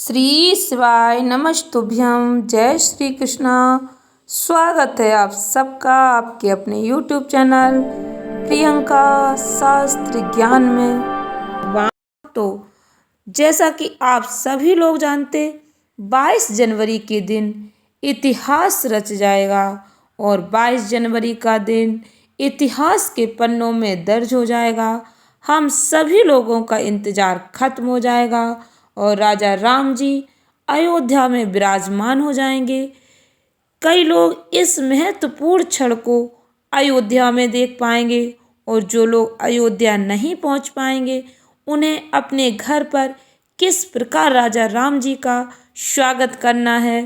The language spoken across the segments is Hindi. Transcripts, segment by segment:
श्री शिवाय नमस्तुभ्यम। जय श्री कृष्णा। स्वागत है आप सबका आपके अपने YouTube चैनल प्रियंका शास्त्र ज्ञान में। तो जैसा कि आप सभी लोग जानते, 22 जनवरी के दिन इतिहास रच जाएगा और 22 जनवरी का दिन इतिहास के पन्नों में दर्ज हो जाएगा। हम सभी लोगों का इंतजार खत्म हो जाएगा और राजा राम जी अयोध्या में विराजमान हो जाएंगे। कई लोग इस महत्वपूर्ण क्षण को अयोध्या में देख पाएंगे और जो लोग अयोध्या नहीं पहुंच पाएंगे उन्हें अपने घर पर किस प्रकार राजा राम जी का स्वागत करना है,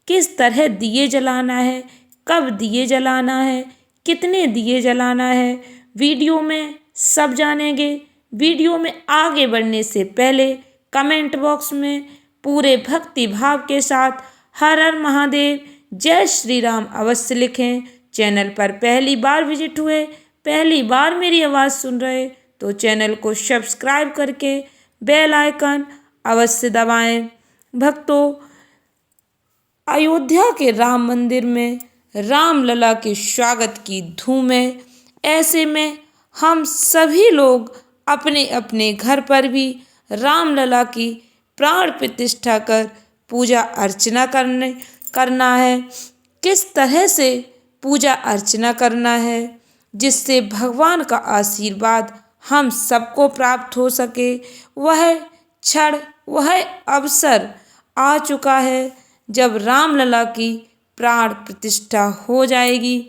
किस तरह दिए जलाना है, कब दिए जलाना है, कितने दिए जलाना है, वीडियो में सब जानेंगे। वीडियो में आगे बढ़ने से पहले कमेंट बॉक्स में पूरे भक्ति भाव के साथ हर हर महादेव, जय श्री राम अवश्य लिखें। चैनल पर पहली बार विजिट हुए, पहली बार मेरी आवाज़ सुन रहे तो चैनल को सब्सक्राइब करके बेल आइकन अवश्य दबाएं। भक्तों, अयोध्या के राम मंदिर में रामलला के स्वागत की धूम है। ऐसे में हम सभी लोग अपने अपने घर पर भी रामलला की प्राण प्रतिष्ठा कर पूजा अर्चना करना है। किस तरह से पूजा अर्चना करना है जिससे भगवान का आशीर्वाद हम सबको प्राप्त हो सके, वह क्षण, वह अवसर आ चुका है जब रामलला की प्राण प्रतिष्ठा हो जाएगी।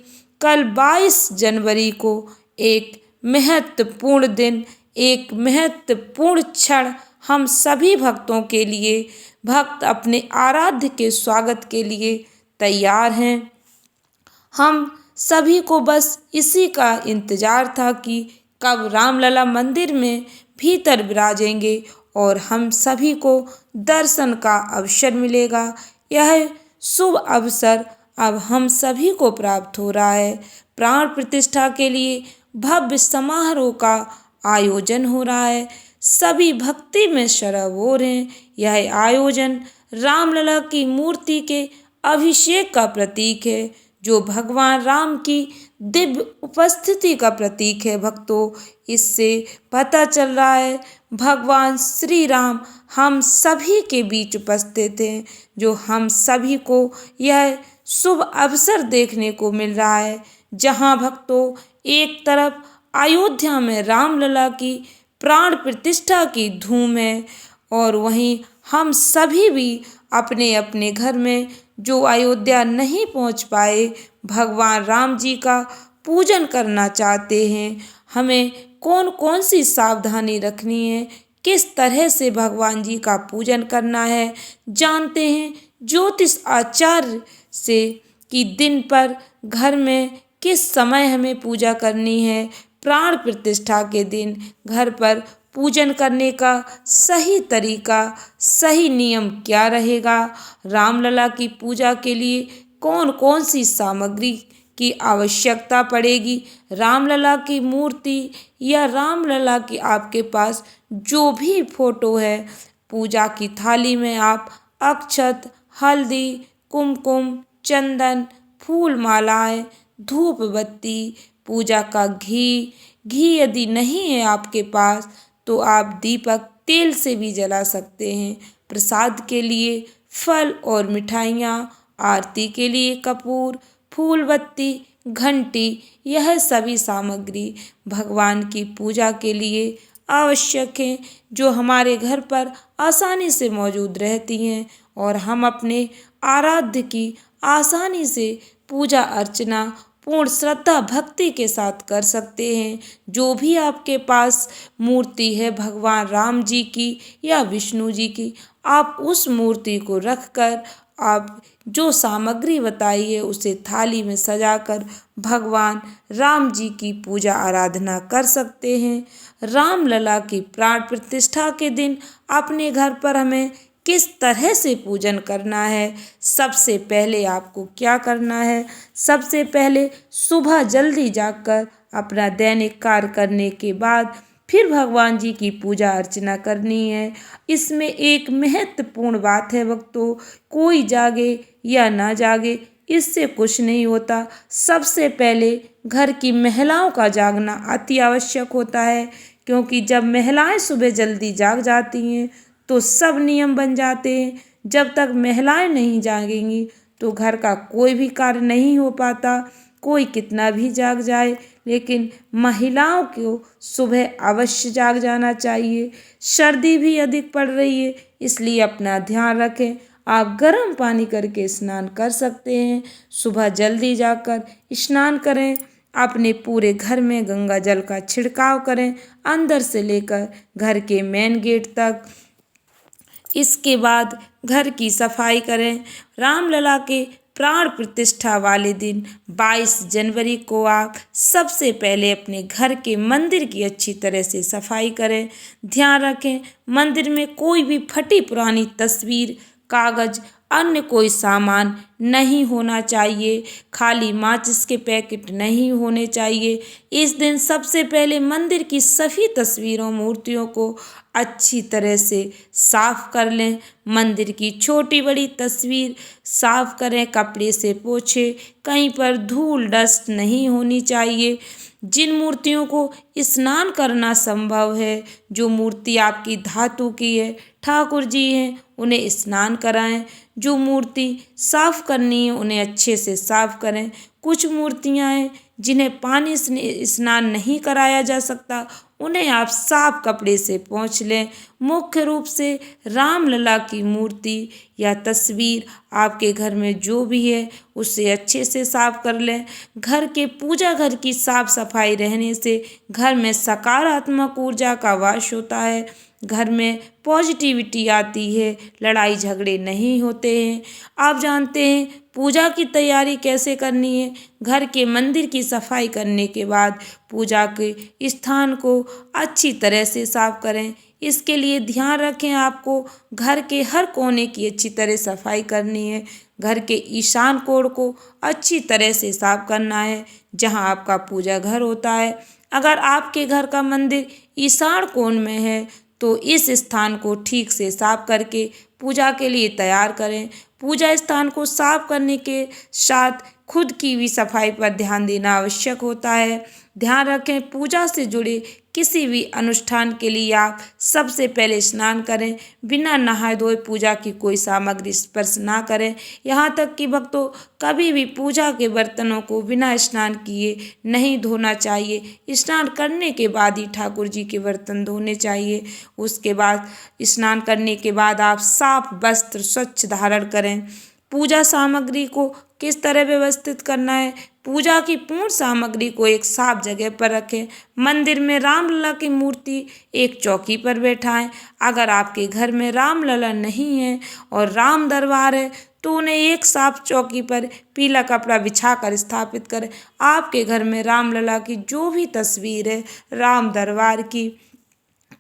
कल 22 जनवरी को एक महत्वपूर्ण दिन, एक महत्वपूर्ण क्षण हम सभी भक्तों के लिए, भक्त अपने आराध्य के स्वागत के लिए तैयार हैं। हम सभी को बस इसी का इंतजार था कि कब रामलला मंदिर में भीतर विराजेंगे और हम सभी को दर्शन का अवसर मिलेगा। यह शुभ अवसर अब हम सभी को प्राप्त हो रहा है। प्राण प्रतिष्ठा के लिए भव्य समारोह का आयोजन हो रहा है। सभी भक्ति में सराबोर हैं। यह आयोजन रामलला की मूर्ति के अभिषेक का प्रतीक है, जो भगवान राम की दिव्य उपस्थिति का प्रतीक है। भक्तों, इससे पता चल रहा है भगवान श्री राम हम सभी के बीच उपस्थित हैं, जो हम सभी को यह शुभ अवसर देखने को मिल रहा है। जहां भक्तों एक तरफ अयोध्या में रामलला की प्राण प्रतिष्ठा की धूम है और वहीं हम सभी भी अपने अपने घर में जो अयोध्या नहीं पहुंच पाए भगवान राम जी का पूजन करना चाहते हैं। हमें कौन कौन सी सावधानी रखनी है, किस तरह से भगवान जी का पूजन करना है, जानते हैं ज्योतिष आचार्य से कि दिन पर घर में किस समय हमें पूजा करनी है। प्राण प्रतिष्ठा के दिन घर पर पूजन करने का सही तरीका, सही नियम क्या रहेगा, रामलला की पूजा के लिए कौन कौन सी सामग्री की आवश्यकता पड़ेगी, रामलला की मूर्ति या रामलला की आपके पास जो भी फोटो है, पूजा की थाली में आप अक्षत, हल्दी, कुमकुम, चंदन, फूल मालाएं, धूप बत्ती, पूजा का घी यदि नहीं है आपके पास तो आप दीपक तेल से भी जला सकते हैं। प्रसाद के लिए फल और मिठाइयाँ, आरती के लिए कपूर, फूल बत्ती, घंटी, यह सभी सामग्री भगवान की पूजा के लिए आवश्यक हैं, जो हमारे घर पर आसानी से मौजूद रहती हैं और हम अपने आराध्य की आसानी से पूजा अर्चना पूर्ण श्रद्धा भक्ति के साथ कर सकते हैं। जो भी आपके पास मूर्ति है भगवान राम जी की या विष्णु जी की, आप उस मूर्ति को रखकर आप जो सामग्री बताई है उसे थाली में सजाकर भगवान राम जी की पूजा आराधना कर सकते हैं। रामलला की प्राण प्रतिष्ठा के दिन अपने घर पर हमें किस तरह से पूजन करना है, सबसे पहले आपको क्या करना है। सबसे पहले सुबह जल्दी जाकर अपना दैनिक कार्य करने के बाद फिर भगवान जी की पूजा अर्चना करनी है। इसमें एक महत्वपूर्ण बात है भक्तों, कोई जागे या ना जागे इससे कुछ नहीं होता। सबसे पहले घर की महिलाओं का जागना अति आवश्यक होता है, क्योंकि जब महिलाएं सुबह जल्दी जाग जाती हैं तो सब नियम बन जाते हैं। जब तक महिलाएं नहीं जागेंगी तो घर का कोई भी कार्य नहीं हो पाता। कोई कितना भी जाग जाए, लेकिन महिलाओं को सुबह अवश्य जाग जाना चाहिए। सर्दी भी अधिक पड़ रही है, इसलिए अपना ध्यान रखें। आप गर्म पानी करके स्नान कर सकते हैं। सुबह जल्दी जाकर स्नान करें। अपने पूरे घर में गंगा जल का छिड़काव करें, अंदर से लेकर घर के मेन गेट तक। इसके बाद घर की सफाई करें। रामलला के प्राण प्रतिष्ठा वाले दिन 22 जनवरी को आप सबसे पहले अपने घर के मंदिर की अच्छी तरह से सफाई करें। ध्यान रखें, मंदिर में कोई भी फटी पुरानी तस्वीर, कागज, अन्य कोई सामान नहीं होना चाहिए। खाली माचिस के पैकेट नहीं होने चाहिए। इस दिन सबसे पहले मंदिर की सभी तस्वीरों, मूर्तियों को अच्छी तरह से साफ कर लें। मंदिर की छोटी बड़ी तस्वीर साफ करें, कपड़े से पोंछें। कहीं पर धूल डस्ट नहीं होनी चाहिए। जिन मूर्तियों को स्नान करना संभव है, जो मूर्ति आपकी धातु की है, ठाकुर जी हैं, उन्हें स्नान कराएं। जो मूर्ति साफ करनी है उन्हें अच्छे से साफ करें। कुछ मूर्तियां हैं जिन्हें पानी से स्नान नहीं कराया जा सकता, उन्हें आप साफ कपड़े से पोंछ लें। मुख्य रूप से रामलला की मूर्ति या तस्वीर आपके घर में जो भी है उसे अच्छे से साफ कर लें। घर के पूजा घर की साफ सफाई रहने से घर में सकारात्मक ऊर्जा का वास होता है। घर में पॉजिटिविटी आती है, लड़ाई झगड़े नहीं होते हैं। आप जानते हैं पूजा की तैयारी कैसे करनी है। घर के मंदिर की सफाई करने के बाद पूजा के स्थान को अच्छी तरह से साफ करें। इसके लिए ध्यान रखें, आपको घर के हर कोने की अच्छी तरह सफाई करनी है। घर के ईशान कोण को अच्छी तरह से साफ करना है, जहां आपका पूजा घर होता है। अगर आपके घर का मंदिर ईशान कोण में है तो इस स्थान को ठीक से साफ करके पूजा के लिए तैयार करें। पूजा स्थान को साफ करने के साथ खुद की भी सफाई पर ध्यान देना आवश्यक होता है। ध्यान रखें, पूजा से जुड़े किसी भी अनुष्ठान के लिए आप सबसे पहले स्नान करें। बिना नहाए धोए पूजा की कोई सामग्री स्पर्श ना करें। यहाँ तक कि भक्तों, कभी भी पूजा के बर्तनों को बिना स्नान किए नहीं धोना चाहिए। स्नान करने के बाद ही ठाकुर जी के बर्तन धोने चाहिए। उसके बाद स्नान करने के बाद आप साफ वस्त्र स्वच्छ धारण करें। पूजा सामग्री को किस तरह व्यवस्थित करना है। पूजा की पूर्ण सामग्री को एक साफ जगह पर रखें। मंदिर में रामलला की मूर्ति एक चौकी पर बैठाएं। अगर आपके घर में रामलला नहीं है और राम दरबार है तो उन्हें एक साफ चौकी पर पीला कपड़ा बिछाकर स्थापित करें। आपके घर में रामलला की जो भी तस्वीर है राम दरबार की,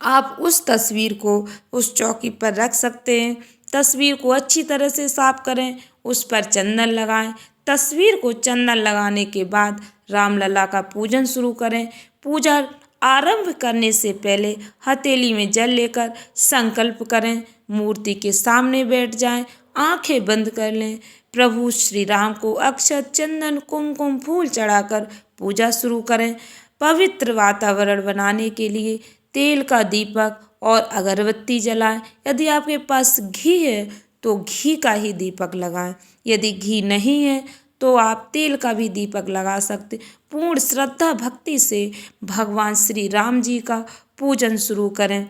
आप उस तस्वीर को उस चौकी पर रख सकते हैं। तस्वीर को अच्छी तरह से साफ करें, उस पर चंदन लगाएं। तस्वीर को चंदन लगाने के बाद रामलला का पूजन शुरू करें। पूजा आरंभ करने से पहले हथेली में जल लेकर संकल्प करें। मूर्ति के सामने बैठ जाएं, आंखें बंद कर लें। प्रभु श्री राम को अक्षत, चंदन, कुमकुम, फूल चढ़ाकर पूजा शुरू करें। पवित्र वातावरण बनाने के लिए तेल का दीपक और अगरबत्ती जलाएं। यदि आपके पास घी है तो घी का ही दीपक लगाएं। यदि घी नहीं है तो आप तेल का भी दीपक लगा सकते। पूर्ण श्रद्धा भक्ति से भगवान श्री राम जी का पूजन शुरू करें।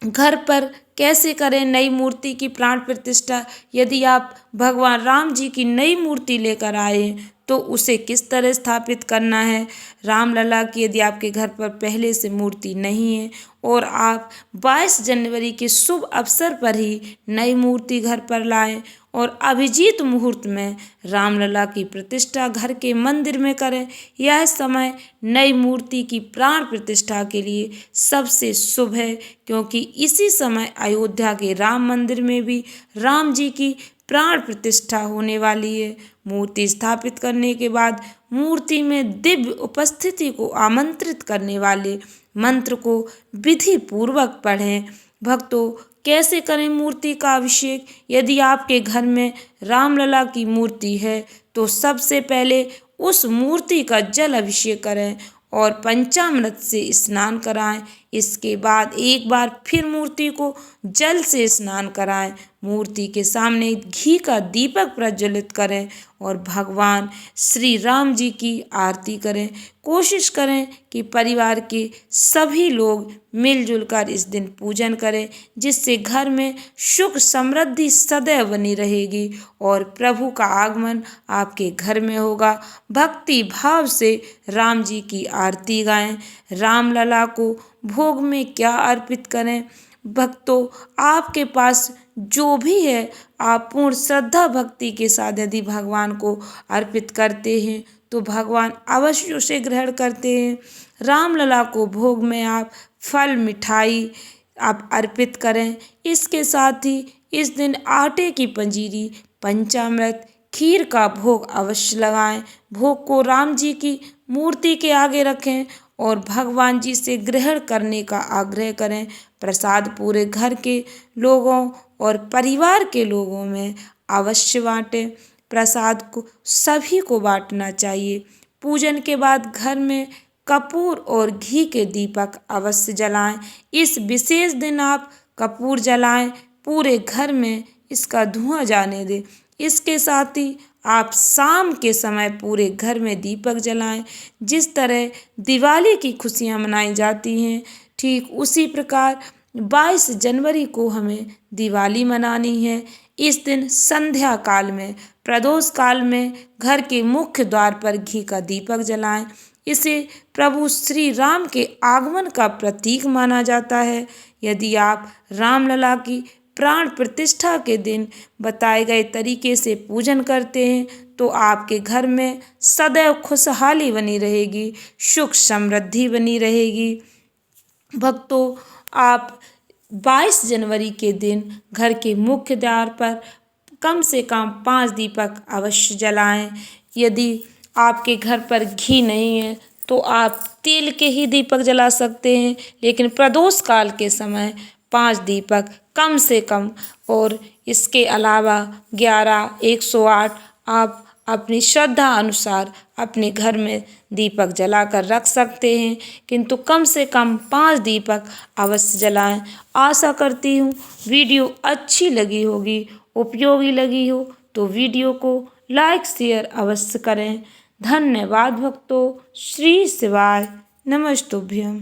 घर पर कैसे करें नई मूर्ति की प्राण प्रतिष्ठा। यदि आप भगवान राम जी की नई मूर्ति लेकर आए हैं तो उसे किस तरह स्थापित करना है। रामलला की यदि आपके घर पर पहले से मूर्ति नहीं है और आप 22 जनवरी के शुभ अवसर पर ही नई मूर्ति घर पर लाएं और अभिजीत मुहूर्त में रामलला की प्रतिष्ठा घर के मंदिर में करें। यह समय नई मूर्ति की प्राण प्रतिष्ठा के लिए सबसे शुभ है, क्योंकि इसी समय अयोध्या के राम मंदिर में भी राम जी की प्राण प्रतिष्ठा होने वाली है। मूर्ति स्थापित करने के बाद मूर्ति में दिव्य उपस्थिति को आमंत्रित करने वाले मंत्र को विधि पूर्वक पढ़ें। भक्तों, कैसे करें मूर्ति का अभिषेक? यदि आपके घर में रामलला की मूर्ति है तो सबसे पहले उस मूर्ति का जल अभिषेक करें और पंचामृत से स्नान कराएं। इसके बाद एक बार फिर मूर्ति को जल से स्नान कराएं। मूर्ति के सामने घी का दीपक प्रज्वलित करें और भगवान श्री राम जी की आरती करें। कोशिश करें कि परिवार के सभी लोग मिलजुल कर इस दिन पूजन करें, जिससे घर में सुख समृद्धि सदैव बनी रहेगी और प्रभु का आगमन आपके घर में होगा। भक्ति भाव से राम जी की आरती गाएं। रामलला को भोग में क्या अर्पित करें? भक्तों, आपके पास जो भी है आप पूर्ण श्रद्धा भक्ति के साथ यदि भगवान को अर्पित करते हैं तो भगवान अवश्य उसे ग्रहण करते हैं। रामलला को भोग में आप फल मिठाई आप अर्पित करें। इसके साथ ही इस दिन आटे की पंजीरी, पंचामृत, खीर का भोग अवश्य लगाएं। भोग को राम जी की मूर्ति के आगे रखें और भगवान जी से ग्रहण करने का आग्रह करें। प्रसाद पूरे घर के लोगों और परिवार के लोगों में अवश्य बांटें। प्रसाद को सभी को बांटना चाहिए। पूजन के बाद घर में कपूर और घी के दीपक अवश्य जलाएं। इस विशेष दिन आप कपूर जलाएं, पूरे घर में इसका धुआं जाने दें। इसके साथ ही आप शाम के समय पूरे घर में दीपक जलाएं। जिस तरह दिवाली की खुशियां मनाई जाती हैं, ठीक उसी प्रकार 22 जनवरी को हमें दिवाली मनानी है। इस दिन संध्या काल में, प्रदोष काल में घर के मुख्य द्वार पर घी का दीपक जलाएं। इसे प्रभु श्री राम के आगमन का प्रतीक माना जाता है। यदि आप रामलला की प्राण प्रतिष्ठा के दिन बताए गए तरीके से पूजन करते हैं तो आपके घर में सदैव खुशहाली बनी रहेगी, सुख समृद्धि बनी रहेगी। भक्तों, आप 22 जनवरी के दिन घर के मुख्य द्वार पर कम से कम 5 दीपक अवश्य जलाएं। यदि आपके घर पर घी नहीं है तो आप तेल के ही दीपक जला सकते हैं, लेकिन प्रदोष काल के समय 5 दीपक कम से कम, और इसके अलावा 11, 108 आप अपनी श्रद्धा अनुसार अपने घर में दीपक जलाकर रख सकते हैं, किंतु कम से कम 5 दीपक अवश्य जलाएं। आशा करती हूँ वीडियो अच्छी लगी होगी, उपयोगी लगी हो तो वीडियो को लाइक शेयर अवश्य करें। धन्यवाद भक्तों। श्री शिवाय नमस्तुभ्यम।